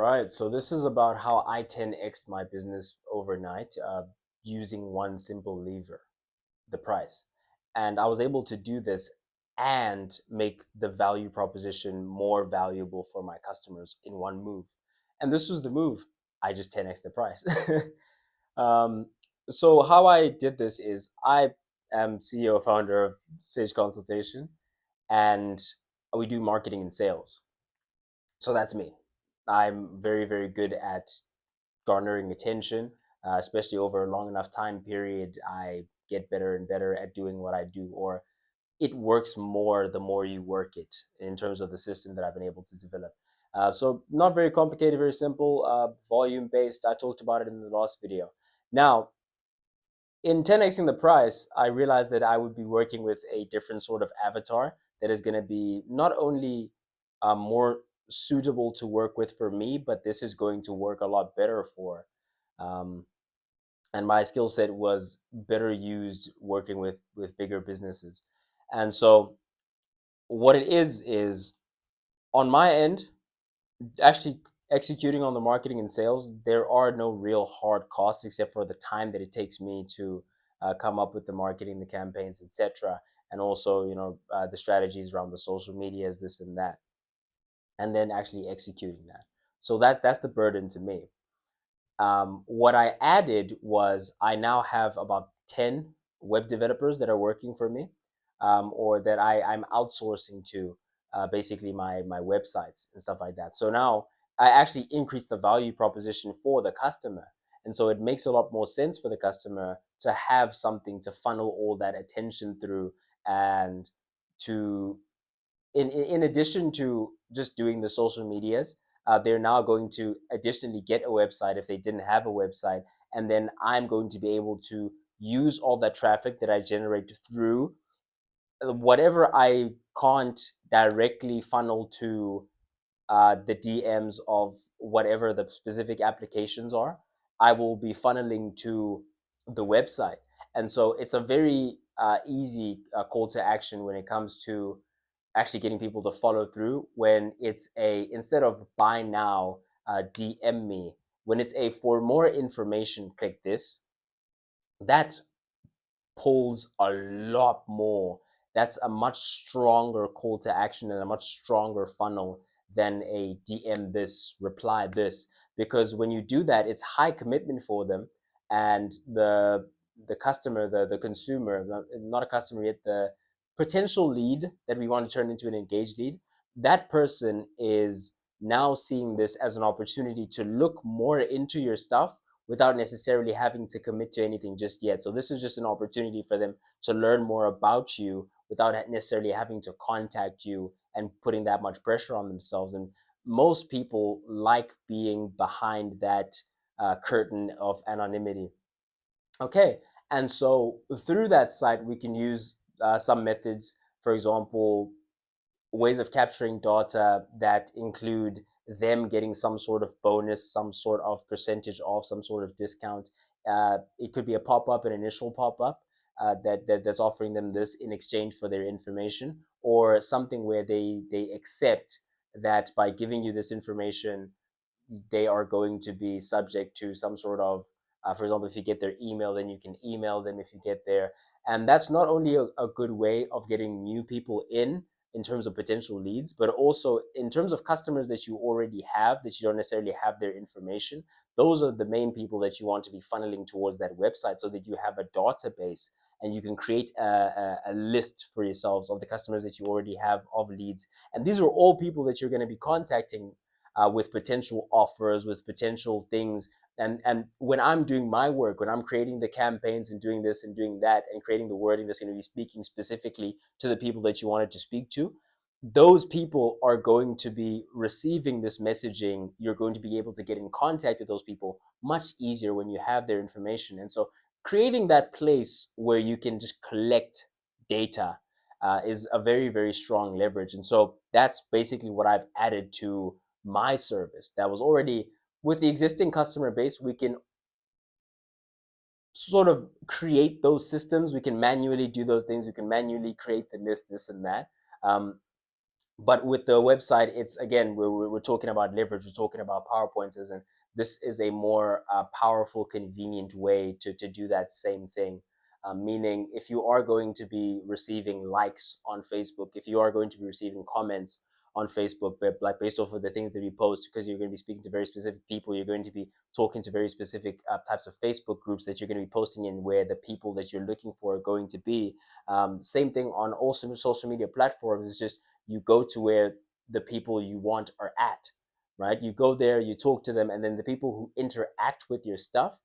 right, so this is about how I 10x my business overnight using one simple lever, the price. And I was able to do this and make the value proposition more valuable for my customers in one move. And this was the move. I just 10x the price. um, so how I did this is I am CEO founder of Sage Consultation, and we do marketing and sales. So that's me. I'm very, very good at garnering attention, especially over a long enough time period. I get better and better at doing what I do, or it works more the more you work it in terms of the system that I've been able to develop. So not very complicated, very simple, volume based. I talked about it in the last video. Now, in 10xing the price, I realized that I would be working with a different sort of avatar that is going to be not only more suitable to work with for me, but this is going to work a lot better for. Um, and my skill set was better used working with bigger businesses. And so what it is on my end, actually executing on the marketing and sales, there are no real hard costs except for the time that it takes me to come up with the marketing, the campaigns, etc., and also the strategies around the social medias, this and that, and then actually executing that. So that's the burden to me. What I added was I now have about 10 web developers that are working for me, or that I'm outsourcing to basically my websites and stuff like that. So now I actually increase the value proposition for the customer. And so it makes a lot more sense for the customer to have something to funnel all that attention through, and to in addition to just doing the social medias, they're now going to additionally get a website if they didn't have a website, and then I'm going to be able to use all that traffic that I generate through whatever I can't directly funnel to the DMs of whatever the specific applications are. I will be funneling to the website, and so it's a very easy call to action when it comes to actually getting people to follow through. When it's a, instead of buy now, DM me, when it's a for more information, click this, that pulls a lot more. That's a much stronger call to action and a much stronger funnel than a DM this, reply this. Because when you do that, it's high commitment for them, and the customer, the consumer, not a customer yet, the potential lead that we want to turn into an engaged lead, that person is now seeing this as an opportunity to look more into your stuff without necessarily having to commit to anything just yet. So this is just an opportunity for them to learn more about you without necessarily having to contact you and putting that much pressure on themselves. And most people like being behind that curtain of anonymity. Okay, and so through that site, we can use some methods, for example, ways of capturing data that include them getting some sort of bonus, some sort of percentage off, some sort of discount. It could be a pop up, an initial pop up that's offering them this in exchange for their information, or something where they accept that by giving you this information, they are going to be subject to some sort of, for example, if you get their email, then you can email them if you get there. And that's not only a good way of getting new people in terms of potential leads, but also in terms of customers that you already have, that you don't necessarily have their information. Those are the main people that you want to be funneling towards that website, so that you have a database and you can create a list for yourselves of the customers that you already have of leads. And these are all people that you're going to be contacting with potential offers, with potential things. And when I'm doing my work, when I'm creating the campaigns and doing this and doing that and creating the wording that's going to be speaking specifically to the people that you wanted to speak to, those people are going to be receiving this messaging. You're going to be able to get in contact with those people much easier when you have their information. And so creating that place where you can just collect data is a very, very strong leverage. And so that's basically what I've added to my service that was already with the existing customer base. We can sort of create those systems. We can manually do those things. We can manually create the list, this and that. Um, But with the website, it's again, we're talking about leverage, we're talking about PowerPoints, and this is a more powerful, convenient way to do that same thing. Meaning, if you are going to be receiving likes on Facebook, if you are going to be receiving comments on Facebook, but like based off of the things that you post, because you're going to be speaking to very specific people, you're going to be talking to very specific types of Facebook groups that you're going to be posting in, where the people that you're looking for are going to be. Same thing on all social media platforms. It's just you go to where the people you want are at, right? You go there, you talk to them, and then the people who interact with your stuff,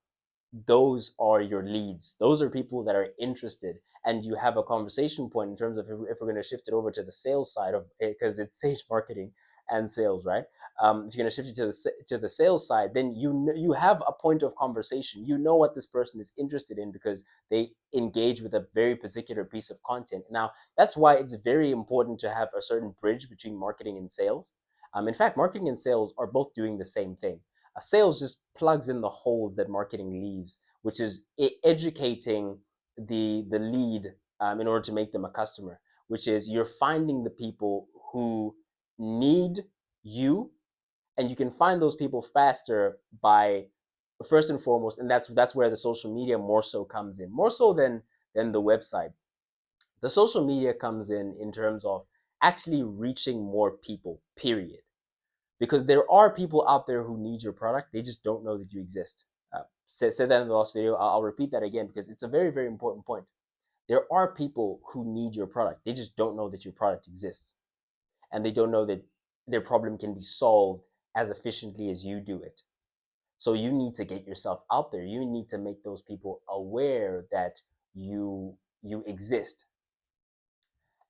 those are your leads. Those are people that are interested, and you have a conversation point in terms of if we're going to shift it over to the sales side of it, because it's sales marketing and sales, right? If you're going to shift it to the sales side, then you have a point of conversation. You know what this person is interested in because they engage with a very particular piece of content. Now, that's why it's very important to have a certain bridge between marketing and sales. In fact, marketing and sales are both doing the same thing. Sales just plugs in the holes that marketing leaves, which is educating the lead, in order to make them a customer. Which is, you're finding the people who need you, and you can find those people faster by, first and foremost, and that's where the social media more so comes in, more so than the website. The social media comes in terms of actually reaching more people. Period, because there are people out there who need your product. They just don't know that you exist. Said that in the last video. I'll repeat that again because it's a very, very important point. There are people who need your product. They just don't know that your product exists, and they don't know that their problem can be solved as efficiently as you do it. So you need to get yourself out there. You need to make those people aware that you exist.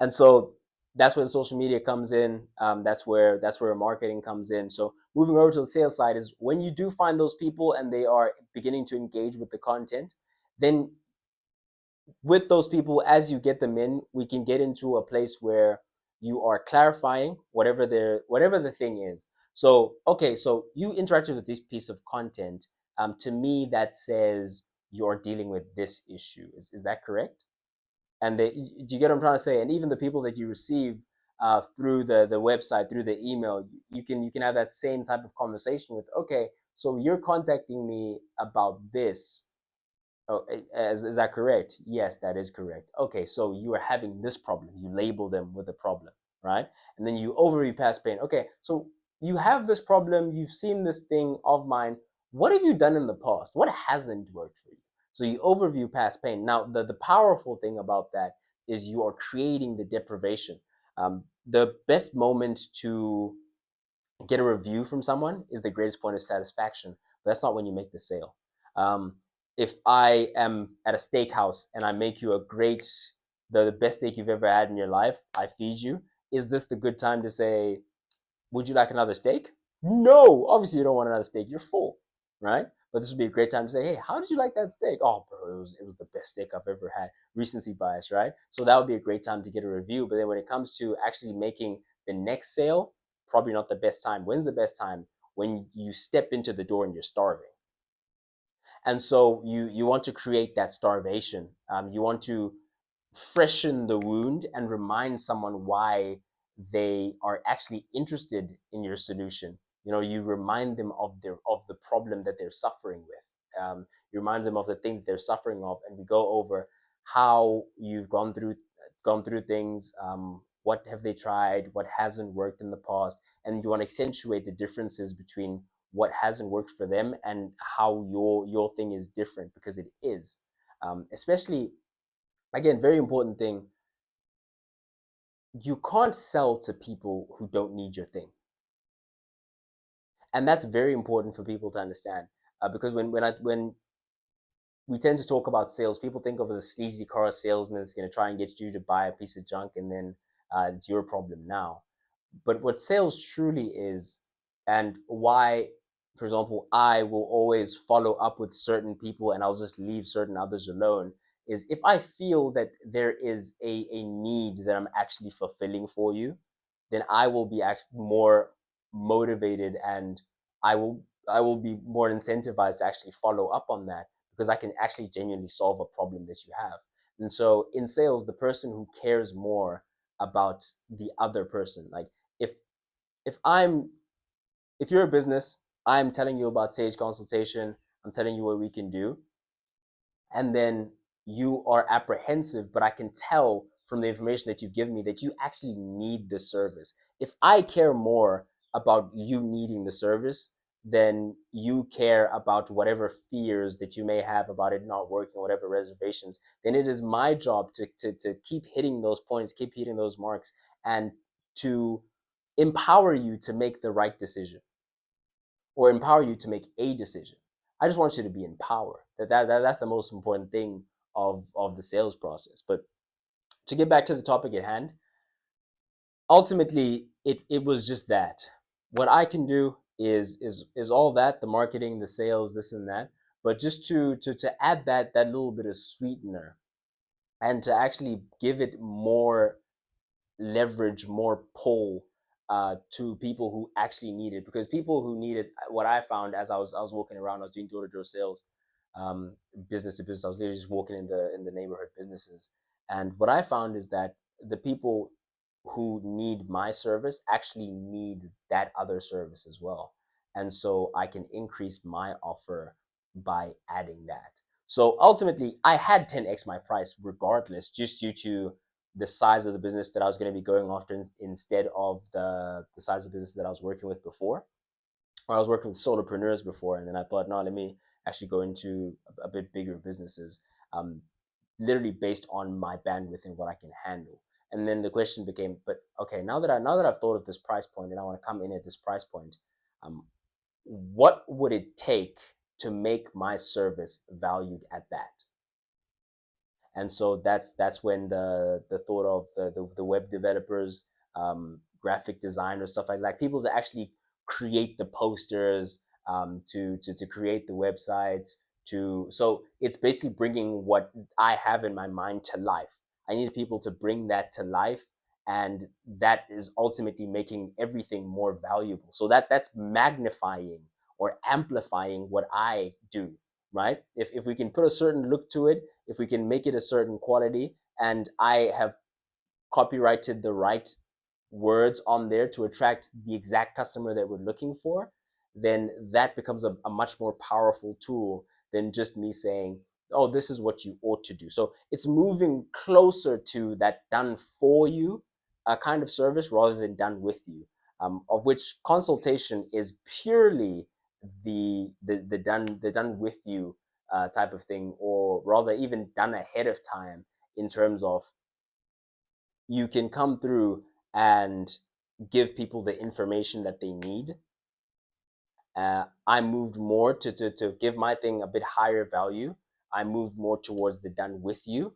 And so that's where the social media comes in. That's where marketing comes in. So moving over to the sales side is when you do find those people and they are beginning to engage with the content, then with those people, as you get them in, we can get into a place where you are clarifying whatever the thing is. So okay, so you interacted with this piece of content. To me, that says you're dealing with this issue. Is that correct? And do you get what I'm trying to say? And even the people that you receive through the website, through the email, you can have that same type of conversation with, okay, so you're contacting me about this. Oh, is that correct? Yes, that is correct. Okay, so you are having this problem. You label them with a problem, right? And then you overview past pain. Okay, so you have this problem. You've seen this thing of mine. What have you done in the past? What hasn't worked for you? So you overview past pain. Now, the powerful thing about that is you are creating the deprivation. The best moment to get a review from someone is the greatest point of satisfaction. But that's not when you make the sale. Um, if I am at a steakhouse and I make you the best steak you've ever had in your life, I feed you. Is this the good time to say, would you like another steak? No, obviously you don't want another steak. You're full, right? But this would be a great time to say, hey, how did you like that steak? Oh, bro, it was the best steak I've ever had. Recency bias, right? So that would be a great time to get a review. But then when it comes to actually making the next sale, probably not the best time. When's the best time? When you step into the door and you're starving. And so you want to create that starvation. You want to freshen the wound and remind someone why they are actually interested in your solution. You remind them of the problem that they're suffering with. You remind them of the thing that they're suffering of, and we go over how you've gone through things. What have they tried? What hasn't worked in the past? And you want to accentuate the differences between what hasn't worked for them and how your thing is different, because it is. Especially, again, very important thing, you can't sell to people who don't need your thing. And that's very important for people to understand, because when we tend to talk about sales, people think of the sleazy car salesman that's going to try and get you to buy a piece of junk, and then it's your problem now. But what sales truly is, and why, for example, I will always follow up with certain people and I'll just leave certain others alone, is if I feel that there is a need that I'm actually fulfilling for you, then I will be more motivated, and I will be more incentivized to actually follow up on that, because I can actually genuinely solve a problem that you have. And so in sales, the person who cares more about the other person. Like if if I'm if you're a business, I'm telling you about Sage Consultation, I'm telling you what we can do, and then you are apprehensive, but I can tell from the information that you've given me that you actually need the service. If I care more about you needing the service than you care about whatever fears that you may have about it not working, whatever reservations, then it is my job to keep hitting those points, keep hitting those marks, and to empower you to make the right decision or empower you to make a decision. I just want you to be empowered. That's the most important thing of the sales process. But to get back to the topic at hand, ultimately it was just that. What I can do is all that, the marketing, the sales, this and that. But just to add that little bit of sweetener and to actually give it more leverage, more pull to people who actually need it. Because people who need it, what I found as I was walking around, I was doing door to door sales, business to business. I was literally just walking in the neighborhood businesses, and what I found is that the people who need my service actually need that other service as well, and so I can increase my offer by adding that. So ultimately, I had 10x my price regardless, just due to the size of the business that I was going to be going after instead of the size of business that I was working with before. Or I was working with solopreneurs before, and then I thought, no, let me actually go into a bit bigger businesses, um, literally based on my bandwidth and what I can handle. And then the question became, but okay, now that I've thought of this price point and I want to come in at this price point, um, what would it take to make my service valued at that? And so that's when the thought of the web developers, graphic designers, stuff like that, people to actually create the posters, to create the websites, to so it's basically bringing what I have in my mind to life. I need people to bring that to life, and that is ultimately making everything more valuable. So that's magnifying or amplifying what I do, right? If we can put a certain look to it, if we can make it a certain quality, and I have copyrighted the right words on there to attract the exact customer that we're looking for, then that becomes a much more powerful tool than just me saying, oh, this is what you ought to do. So it's moving closer to that done for you kind of service rather than done with you, of which consultation is purely the done with you type of thing, or rather even done ahead of time, in terms of you can come through and give people the information that they need. I moved more to give my thing a bit higher value. I moved more towards the done with you,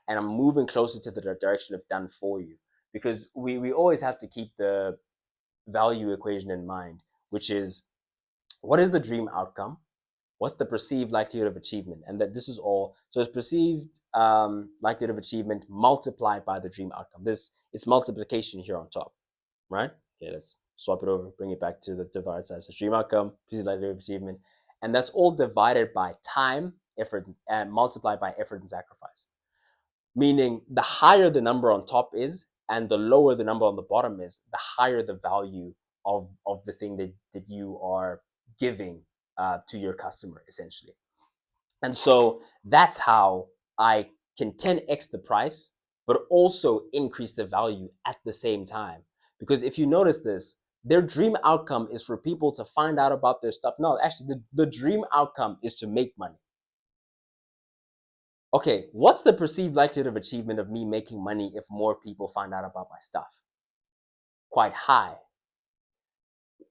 and I'm moving closer to the direction of done for you, because we always have to keep the value equation in mind, which is, what is the dream outcome? What's the perceived likelihood of achievement? And that this is all, so it's perceived likelihood of achievement multiplied by the dream outcome. This, it's multiplication here on top, right? Okay, let's swap it over, bring it back to the right side. So dream outcome, perceived likelihood of achievement, and that's all divided by time, effort, and multiplied by effort and sacrifice. Meaning the higher the number on top is and the lower the number on the bottom is, the higher the value of the thing that you are giving to your customer, essentially. And so that's how I can 10x the price, but also increase the value at the same time. Because if you notice this, their dream outcome is for people to find out about their stuff. No, actually, the dream outcome is to make money. Okay, what's the perceived likelihood of achievement of me making money if more people find out about my stuff? Quite high.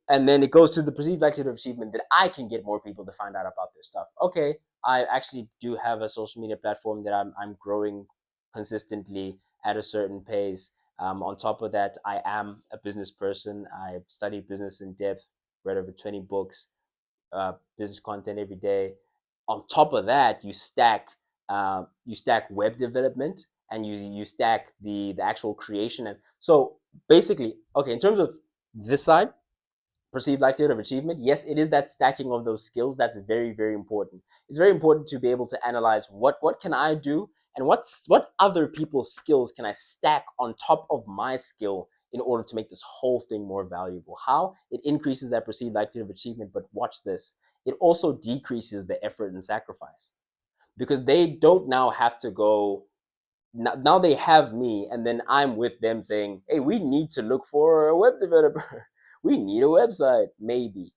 And then it goes to the perceived likelihood of achievement that I can get more people to find out about their stuff. Okay, I actually do have a social media platform that I'm growing consistently at a certain pace. On top of that, I am a business person. I study business in depth, read over 20 books, business content every day. On top of that, you stack web development, and you stack the actual creation. And so basically, okay, in terms of this side, perceived likelihood of achievement, yes, it is that stacking of those skills that's very, very important. It's very important to be able to analyze what can I do, and what other people's skills can I stack on top of my skill in order to make this whole thing more valuable? How? It increases that perceived likelihood of achievement, but watch this. It also decreases the effort and sacrifice because they don't now have to go. Now they have me, and then I'm with them saying, hey, we need to look for a web developer. We need a website. Maybe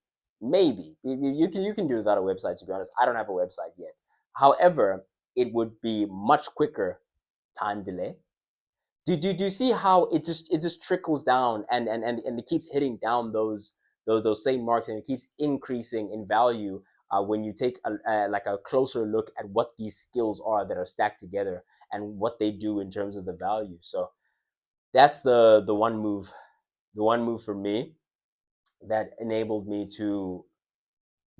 you can do without a website. To be honest, I don't have a website yet. However, it would be much quicker time delay. Do you see how it just trickles down, and it keeps hitting down those same marks, and it keeps increasing in value when you take like a closer look at what these skills are that are stacked together and what they do in terms of the value. So that's the one move for me that enabled me to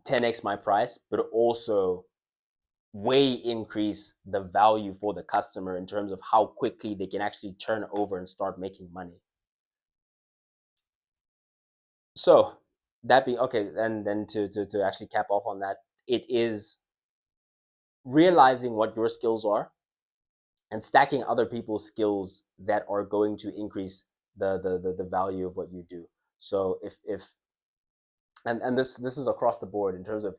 10x my price, but also way increase the value for the customer in terms of how quickly they can actually turn over and start making money. So that being okay, and then to actually cap off on that, it is realizing what your skills are and stacking other people's skills that are going to increase the value of what you do. So if and this is across the board in terms of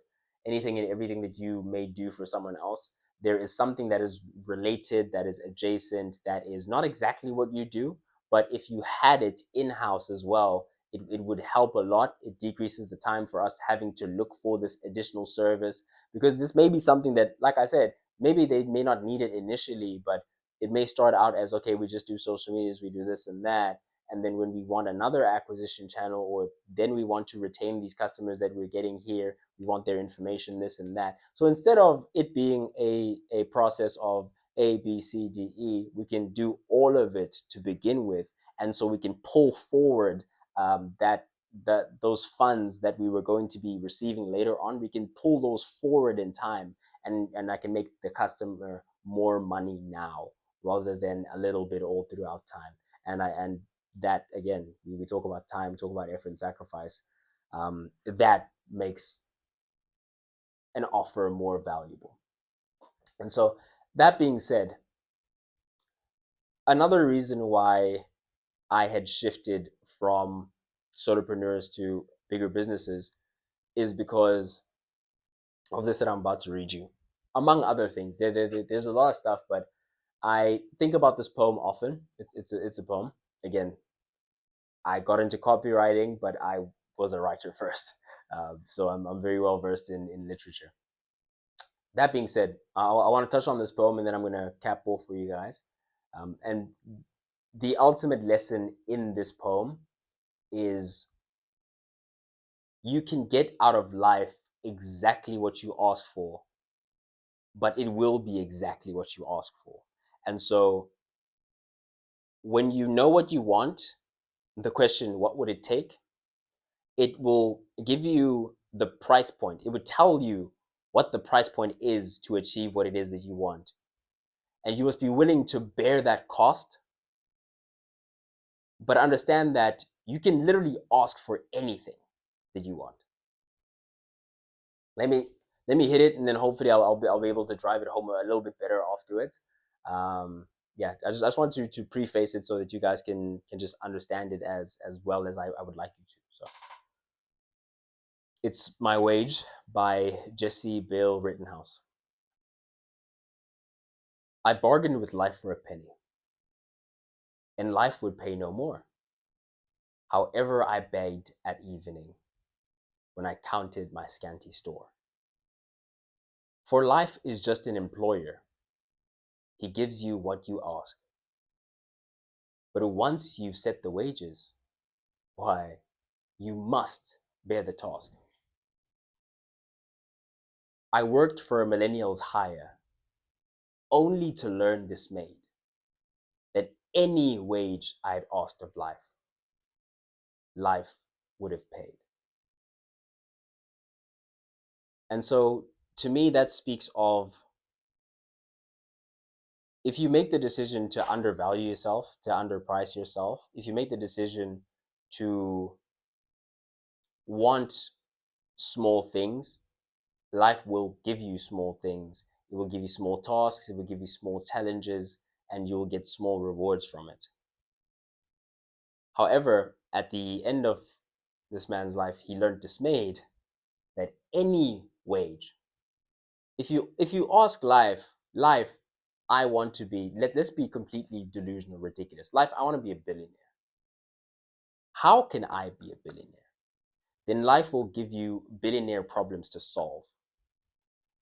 anything and everything that you may do for someone else, there is something that is related, that is adjacent, that is not exactly what you do, but if you had it in-house as well, it would help a lot. It decreases the time for us having to look for this additional service, because this may be something that, like I said, maybe they may not need it initially, but it may start out as, okay, we just do social medias, we do this and that, and then when we want another acquisition channel, or then we want to retain these customers that we're getting here, we want their information, this and that. So instead of it being a process of A, B, C, D, E, we can do all of it to begin with, and so we can pull forward those funds that we were going to be receiving later on. We can pull those forward in time, and I can make the customer more money now rather than a little bit all throughout time. And that, again, we talk about time, we talk about effort and sacrifice, that makes an offer more valuable. And so, that being said, another reason why I had shifted from solopreneurs to bigger businesses is because of this that I'm about to read you. Among other things, there's a lot of stuff, but I think about this poem often. It's a poem. Again, I got into copywriting, but I was a writer first. So I'm very well versed in literature. That being said, I want to touch on this poem, and then I'm going to cap off for you guys. And the ultimate lesson in this poem is you can get out of life exactly what you ask for, but it will be exactly what you ask for. And so when you know what you want, the question, what would it take? It will give you the price point. It would tell you what the price point is to achieve what it is that you want. And you must be willing to bear that cost, but understand that you can literally ask for anything that you want. Let me let me hit it, and then hopefully I'll be able to drive it home a little bit better afterwards. Yeah, I just want to preface it so that you guys can just understand it as well as I would like you to. So it's My Wage by Jesse Bale Rittenhouse. I bargained with life for a penny, and life would pay no more. However, I begged at evening when I counted my scanty store. For life is just an employer. He gives you what you ask. But once you've set the wages, why, you must bear the task. I worked for millennials hire, only to learn dismayed that any wage I'd asked of life, life would have paid. And so to me, that speaks of, if you make the decision to undervalue yourself, to underprice yourself, if you make the decision to want small things, life will give you small things It will give you small tasks, it will give you small challenges, and you will get small rewards from it. However, at the end of this man's life, he learned dismayed that any wage, if you ask life, I want to be, let's be completely delusional, ridiculous. Life, I want to be a billionaire. How can I be a billionaire? Then life will give you billionaire problems to solve.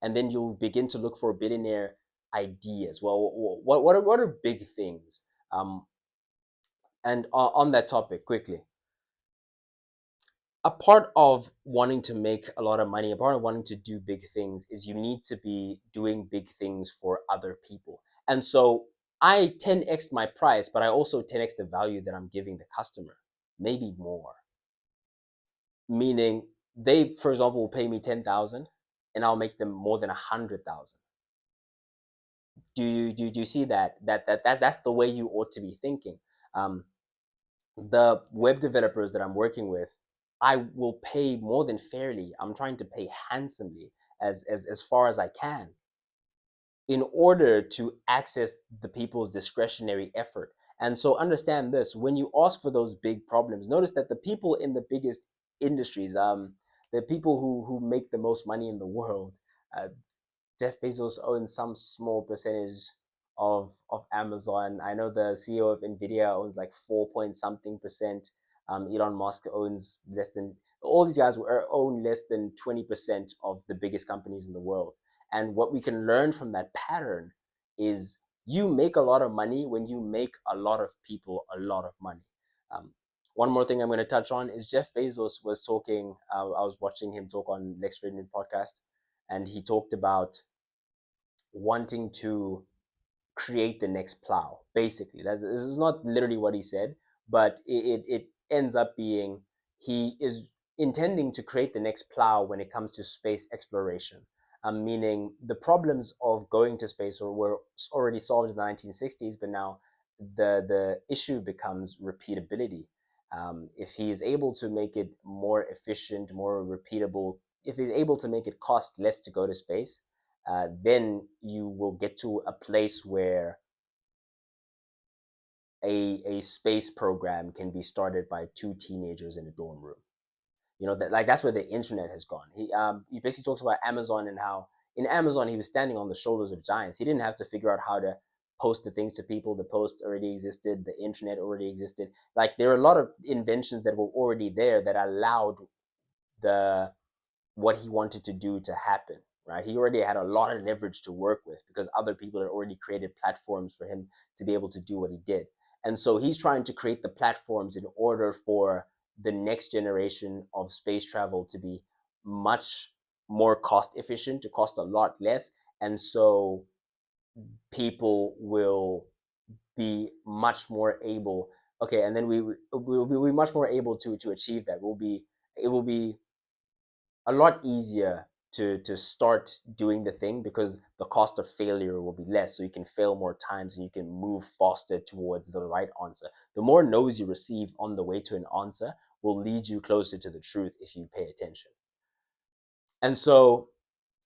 And then you'll begin to look for billionaire ideas. Well, what are big things? And on that topic, quickly, a part of wanting to make a lot of money, a part of wanting to do big things is you need to be doing big things for other people. And so I 10x my price, but I also 10x the value that I'm giving the customer, maybe more. Meaning they, for example, will pay me 10,000 and I'll make them more than 100,000. Do you see that? That's the way you ought to be thinking. Um, the web developers that I'm working with, I will pay more than fairly. I'm trying to pay handsomely as far as I can in order to access the people's discretionary effort. And so understand this, when you ask for those big problems, notice that the people in the biggest industries, the people who make the most money in the world, uh, Jeff Bezos owns some small percentage of Amazon. I know the CEO of Nvidia owns like 4 point something percent. Elon Musk owns less than, all these guys own less than 20% of the biggest companies in the world. And what we can learn from that pattern is you make a lot of money when you make a lot of people a lot of money. Um, one more thing I'm going to touch on is Jeff Bezos was talking. I was watching him talk on Lex Fridman podcast, and he talked about wanting to create the next plow. Basically, this is not literally what he said, but it ends up being he is intending to create the next plow when it comes to space exploration. Meaning the problems of going to space or were already solved in the 1960s, but now the issue becomes repeatability. If he is able to make it more efficient, more repeatable, if he's able to make it cost less to go to space, then you will get to a place where a space program can be started by two teenagers in a dorm room. You know that, like, that's where the internet has gone. He basically talks about Amazon and how in Amazon he was standing on the shoulders of giants. He didn't have to figure out how to post the things to people. The post already existed. The internet already existed. Like, there are a lot of inventions that were already there that allowed the what he wanted to do to happen, right? He already had a lot of leverage to work with because other people had already created platforms for him to be able to do what he did. And so he's trying to create the platforms in order for the next generation of space travel to be much more cost efficient, to cost a lot less. And so people will be much more able, okay, and then will be much more able to achieve that. It will be a lot easier to start doing the thing because the cost of failure will be less, so you can fail more times and you can move faster towards the right answer. The more no's you receive on the way to an answer will lead you closer to the truth if you pay attention. And so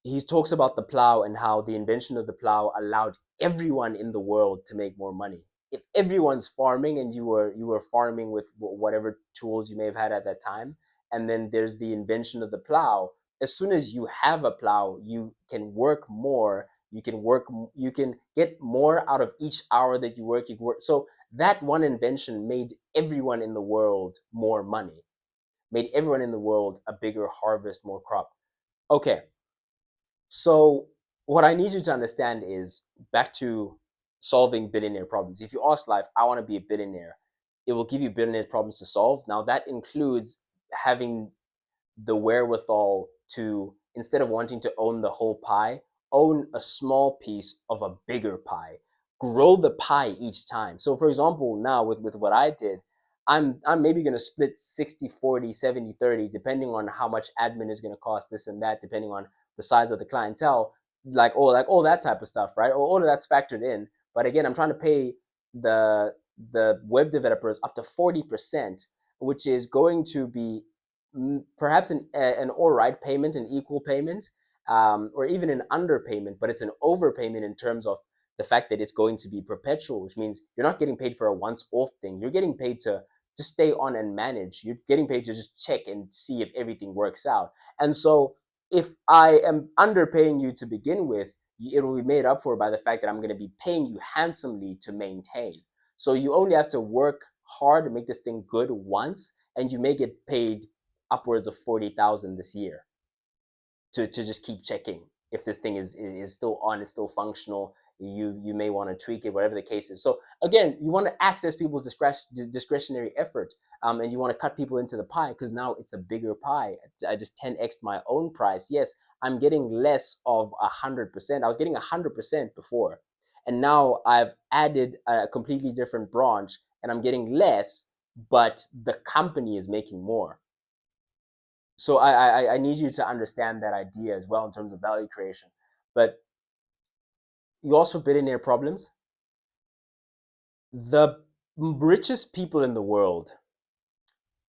he talks about the plow and how the invention of the plow allowed everyone in the world to make more money. If everyone's farming and you were farming with whatever tools you may have had at that time, and then there's the invention of the plow. As soon as you have a plow, you can work more. You can get more out of each hour that you work. You work. So that one invention made everyone in the world more money, made everyone in the world a bigger harvest, more crop. Okay, so what I need you to understand is back to solving billionaire problems. If you ask life, I want to be a billionaire, it will give you billionaire problems to solve. Now that includes having the wherewithal to, instead of wanting to own the whole pie, own a small piece of a bigger pie. Grow the pie each time. So for example, now with what I did, I'm maybe going to split 60-40, 70-30, depending on how much admin is going to cost, this and that, depending on the size of the clientele, like all that type of stuff, right? All of that's factored in. But again, I'm trying to pay the the web developers up to 40%, which is going to be perhaps an all right payment, an equal payment. or even an underpayment, but it's an overpayment in terms of the fact that it's going to be perpetual, which means you're not getting paid for a once-off thing. You're getting paid to just stay on and manage. You're getting paid to just check and see if everything works out. And so if I am underpaying you to begin with, it will be made up for by the fact that I'm going to be paying you handsomely to maintain. So you only have to work hard to make this thing good once, and you may get paid upwards of 40,000 this year to just keep checking if this thing is still on, it's still functional. You may want to tweak it, whatever the case is. So again, you want to access people's discretionary effort, and you want to cut people into the pie because now it's a bigger pie. I just 10x my own price. Yes, I'm getting less of 100%. I was getting 100% before, and now I've added a completely different branch, and I'm getting less, but the company is making more. So I need you to understand that idea as well in terms of value creation. But you also billionaire problems. The richest people in the world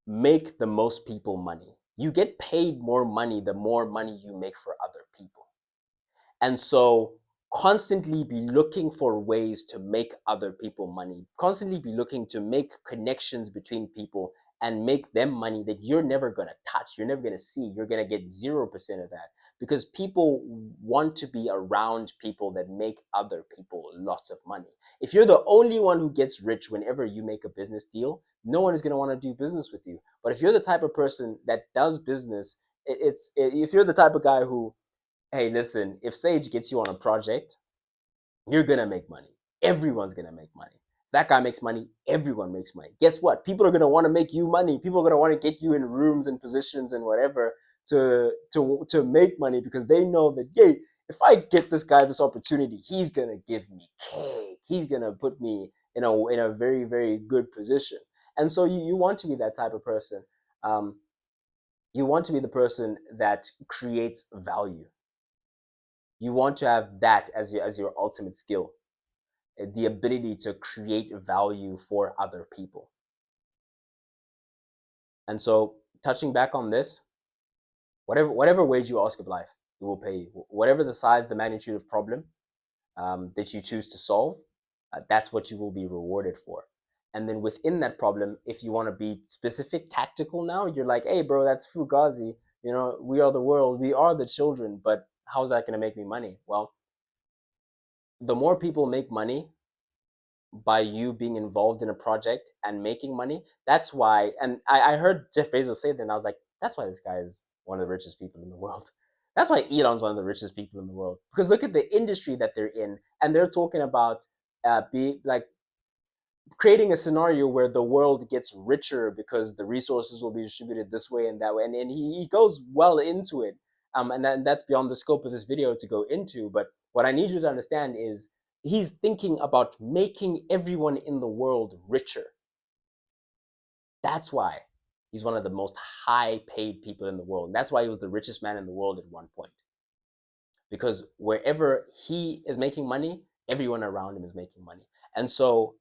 make the most people money. You get paid more money the more money you make for other people. And so constantly be looking for ways to make other people money, constantly be looking to make connections between people and make them money that you're never going to touch, you're never going to see, you're going to get 0% of that, because people want to be around people that make other people lots of money. If you're the only one who gets rich whenever you make a business deal, no one is going to want to do business with you. But if you're the type of person that does business, if you're the type of guy who, hey, listen, if Sage gets you on a project, you're gonna make money. Everyone's gonna make money. If that guy makes money, everyone makes money. Guess what? People are gonna want to make you money. People are gonna want to get you in rooms and positions and whatever to make money, because they know that, yay, if I get this guy this opportunity, he's gonna give me cake. He's gonna put me in a very, very good position. And so you want to be that type of person. Um, you want to be the person that creates value. You want to have that as your ultimate skill, the ability to create value for other people. And so, touching back on this, whatever wage you ask of life, it will pay you. Whatever the size, the magnitude of problem that you choose to solve, that's what you will be rewarded for. And then within that problem, if you want to be specific, tactical, now you're like, hey, bro, that's fugazi. We are the world, we are the children. But how's that going to make me money? Well, the more people make money by you being involved in a project and making money. That's why, and I heard Jeff Bezos say that, and I was like, that's why this guy is one of the richest people in the world. That's why Elon's one of the richest people in the world. Because look at the industry that they're in, and they're talking about be like creating a scenario where the world gets richer because the resources will be distributed this way and that way. And he goes well into it. And that's beyond the scope of this video to go into. But what I need you to understand is he's thinking about making everyone in the world richer. That's why he's one of the most high paid people in the world. And that's why he was the richest man in the world at one point. Because wherever he is making money, everyone around him is making money. And so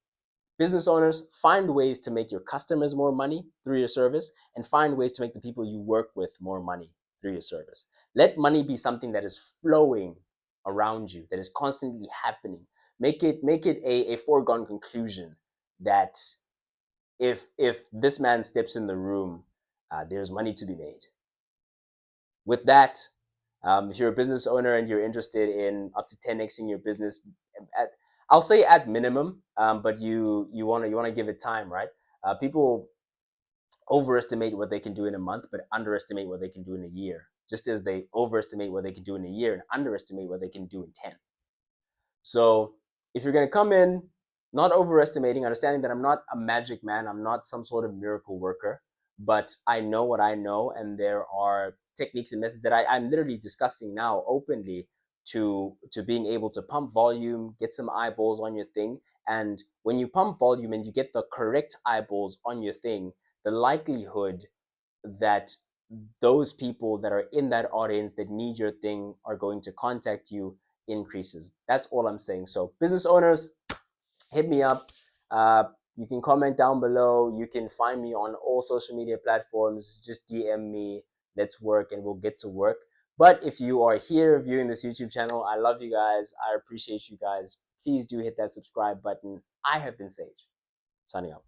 business owners, find ways to make your customers more money through your service, and find ways to make the people you work with more money through your service. Let money be something that is flowing around you, that is constantly happening. Make it a foregone conclusion that if this man steps in the room, there's money to be made. With that, if you're a business owner and you're interested in up to 10xing your business, at, I'll say at minimum, but you want to give it time, right? People overestimate what they can do in a month, but underestimate what they can do in a year. Just as they overestimate what they can do in a year and underestimate what they can do in 10. So if you're going to come in, not overestimating, understanding that I'm not a magic man, I'm not some sort of miracle worker, but I know what I know, and there are techniques and methods that I'm literally discussing now openly to being able to pump volume, get some eyeballs on your thing. And when you pump volume and you get the correct eyeballs on your thing, the likelihood that those people that are in that audience that need your thing are going to contact you increases. That's all I'm saying. So business owners, hit me up. You can comment down below. You can find me on all social media platforms. Just DM me. Let's work and we'll get to work. But if you are here viewing this YouTube channel, I love you guys. I appreciate you guys. Please do hit that subscribe button. I have been Sage, signing out.